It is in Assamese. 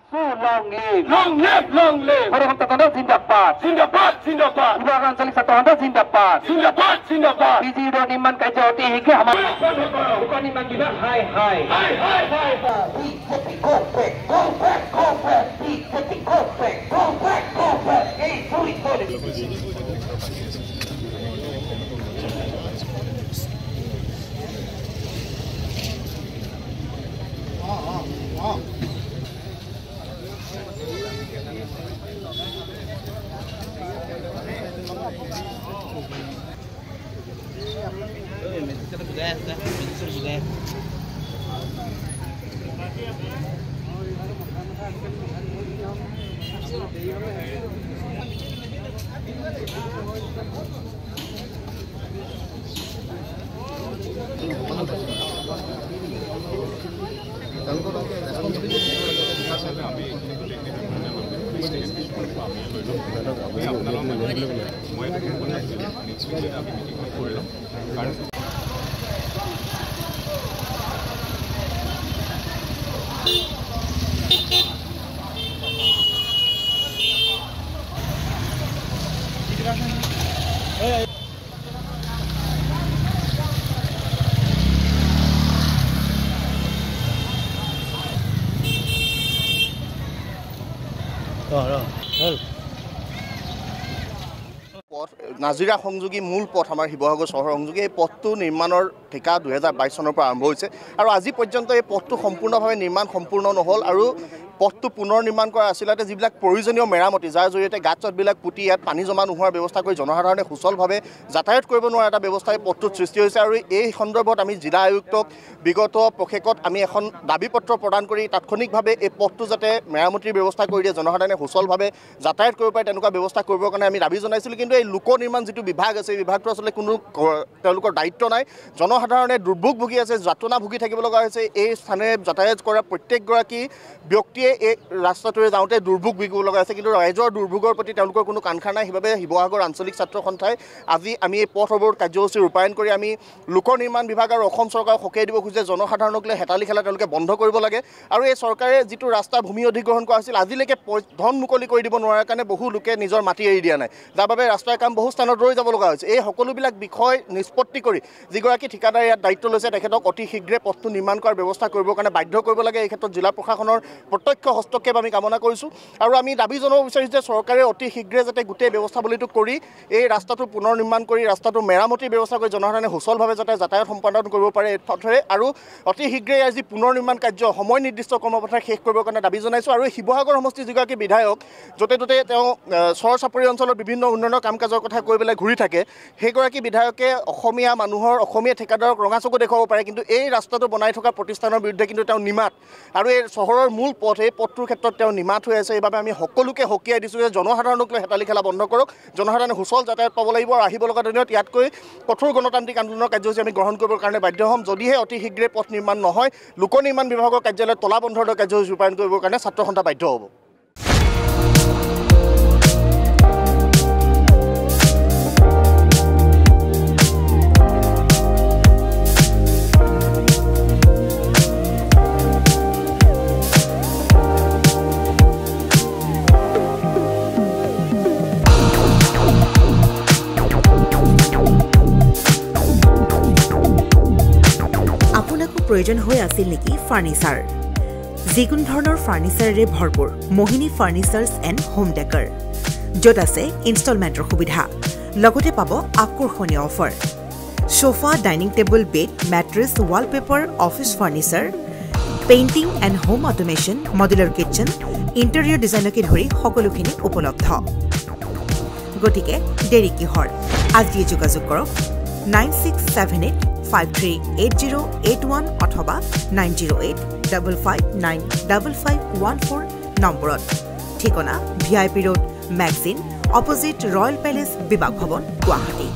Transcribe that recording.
Long live, long live. Orang Tatondo Zindabad. Zindabad, Zindabad. Bukan Salik Satondo Zindabad. Zindabad, Zindabad. Biji do niman kaja oti hige hamar. Bukan niman kita hai. Hi. Go back. Hey, fully. Nazira সংযোগী মূল পথ আমাৰ শিৱসাগৰ চহৰ সংযোগী এই পথটো নিৰ্মাণৰ ঠিকা 2022 চনৰ পৰা আৰম্ভ হৈছে আৰু আজি পৰ্যন্ত এই পথটো সম্পূৰ্ণভাৱে নিৰ্মাণ সম্পূৰ্ণ নহল আৰু পথটো পুনৰ নিৰ্মাণ কৰা আছিলতে যিবিলাক প্ৰয়োজনীয় মেৰামতি যাৰ জৰিয়তে গাঁত-চাতবিলাক পুতি ইয়াত পানী জমা নোহোৱাৰ ব্যৱস্থা কৰি জনসাধাৰণে সুচলভাৱে যাতায়াত কৰিব নোৱাৰা এটা ব্যৱস্থাই পথটোত সৃষ্টি হৈছে আৰু এই সন্দৰ্ভত আমি জিলা আয়ুক্তক বিগত প্ৰশেকত আমি এখন দাবী পত্ৰ প্ৰদান কৰি তাৎক্ষণিকভাৱে এই পথটো যাতে মেৰামতিৰ ব্যৱস্থা কৰি দিয়ে জনসাধাৰণে সুচলভাৱে যাতায়াত কৰিব পাৰে তেনেকুৱা ব্যৱস্থা কৰিবৰ কাৰণে আমি দাবী জনাইছিলোঁ কিন্তু এই লোক নিৰ্মাণ যিটো বিভাগ আছে এই বিভাগটো আসলে কোনো তেওঁলোকৰ দায়িত্ব নাই জনসাধাৰণে দুৰ্ভোগ ভুগি আছে যাতনা ভুগি থাকিব লগা হৈছে এই স্থানে যাতায়াত কৰা প্ৰত্যেকগৰাকী ব্যক্তিয়ে এই ৰাস্তাটোৰে যাওঁতে দুৰ্ভোগ ভুগিব লগা আছে কিন্তু ৰাইজৰ দুৰ্ভোগৰ প্ৰতি তেওঁলোকৰ কোনো কাণসাৰ নাই সেইবাবে শিৱসাগৰ আঞ্চলিক ছাত্ৰ সন্থাই আজি আমি এই পথ অৱৰোধ কাৰ্যসূচী ৰূপায়ণ কৰি আমি লোক নিৰ্মাণ বিভাগ আৰু অসম চৰকাৰক সকীয়াই দিব খোজে জনসাধাৰণক লৈ হেতালি খেলা তেওঁলোকে বন্ধ কৰিব লাগে আৰু এই চৰকাৰে যিটো ৰাস্তা ভূমি অধিগ্ৰহণ কৰা আছিল আজিলৈকে ধন মুকলি কৰি দিব নোৱাৰাৰ কাৰণে বহু লোকে নিজৰ মাটি এৰি দিয়া নাই যাৰ বাবে ৰাস্তাৰ কাম বহু স্থানত ৰৈ যাব লগা হৈছে এই সকলোবিলাক বিষয় নিষ্পত্তি কৰি যিগৰাকী ঠিকাদাৰ ইয়াত দায়িত্ব লৈছে তেখেতক অতি শীঘ্ৰে পথটো নিৰ্মাণ কৰাৰ ব্যৱস্থা কৰিবৰ কাৰণে বাধ্য কৰিব লাগে এই ক্ষেত্ৰত জিলা প্ৰশাসনৰ প্ৰত্যক্ষ হস্তক্ষেপ আমি কামনা কৰিছোঁ আৰু আমি দাবী জনাব বিচাৰিছোঁ যে চৰকাৰে অতি শীঘ্ৰে যাতে গোটেই ব্যৱস্থাৱলীটো কৰি এই ৰাস্তাটো পুনৰ নিৰ্মাণ কৰি ৰাস্তাটো মেৰামতিৰ ব্যৱস্থা কৰি জনসাধাৰণে সুচলভাৱে যাতে যাতায়াত সম্পাদন কৰিব পাৰে এই পথেৰে আৰু অতি শীঘ্ৰে ইয়াৰ যি পুনৰ নিৰ্মাণ কাৰ্য সময় নিৰ্দিষ্ট কৰ্মপথাৰ শেষ কৰিবৰ কাৰণে দাবী জনাইছোঁ আৰু শিৱসাগৰ সমষ্টিৰ যিগৰাকী বিধায়ক য'তে ত'তে তেওঁ চৰ চাপৰি অঞ্চলৰ বিভিন্ন উন্নয়নৰ কাম কাজৰ কথা কৈ পেলাই ঘূৰি থাকে সেইগৰাকী বিধায়কে অসমীয়া মানুহৰ অসমীয়া ঠিকাদাৰক ৰঙা চকু দেখুৱাব পাৰে কিন্তু এই ৰাস্তাটো বনাই থকা প্ৰতিষ্ঠানৰ বিৰুদ্ধে কিন্তু তেওঁ নিমাত আৰু এই চহৰৰ মূল পথ এই পথটোৰ ক্ষেত্ৰত তেওঁ নিমাত হৈ আছে এইবাবে আমি সকলোকে সকীয়াই দিছোঁ যে জনসাধাৰণক লৈ হেতালি খেলা বন্ধ কৰক জনসাধাৰণে সুচল যাতায়াত পাব লাগিব আৰু আহিব লগা দিনত ইয়াতকৈ কঠোৰ গণতান্ত্ৰিক আন্দোলনৰ কাৰ্যসূচী আমি গ্ৰহণ কৰিবৰ কাৰণে বাধ্য হ'ম যদিহে অতি শীঘ্ৰে পথ নিৰ্মাণ নহয় লোক নিৰ্মাণ বিভাগৰ কাৰ্যালয়ত তলা বন্ধৰ কাৰ্যসূচী ৰূপায়ণ কৰিবৰ কাৰণে ছাত্ৰ সন্থা বাধ্য হ'ব প্ৰয়োজন হৈ আছিল নেকি ফাৰ্নিচাৰ যিকোনো ধৰণৰ ফাৰ্নিচাৰেৰে ভৰপূৰ মোহিনী ফাৰ্নিচাৰ্ছ এণ্ড হোম ডেকৰ য'ত আছে ইনষ্টলমেণ্টৰ সুবিধা লগতে পাব আকৰ্ষণীয় offer sofa dining table bed mattress wallpaper office furniture painting and home automation modular kitchen interior ডিজাইনকে ধৰি সকলোখিনি উপলব্ধ গতিকে দেৰি কিহৰ আজিয়ে যোগাযোগ কৰক 9678538081 অথবা 9085595514 নম্বৰত ঠিকনা VIP road magazine opposite royal palace বিভাগ ভৱন গুৱাহাটী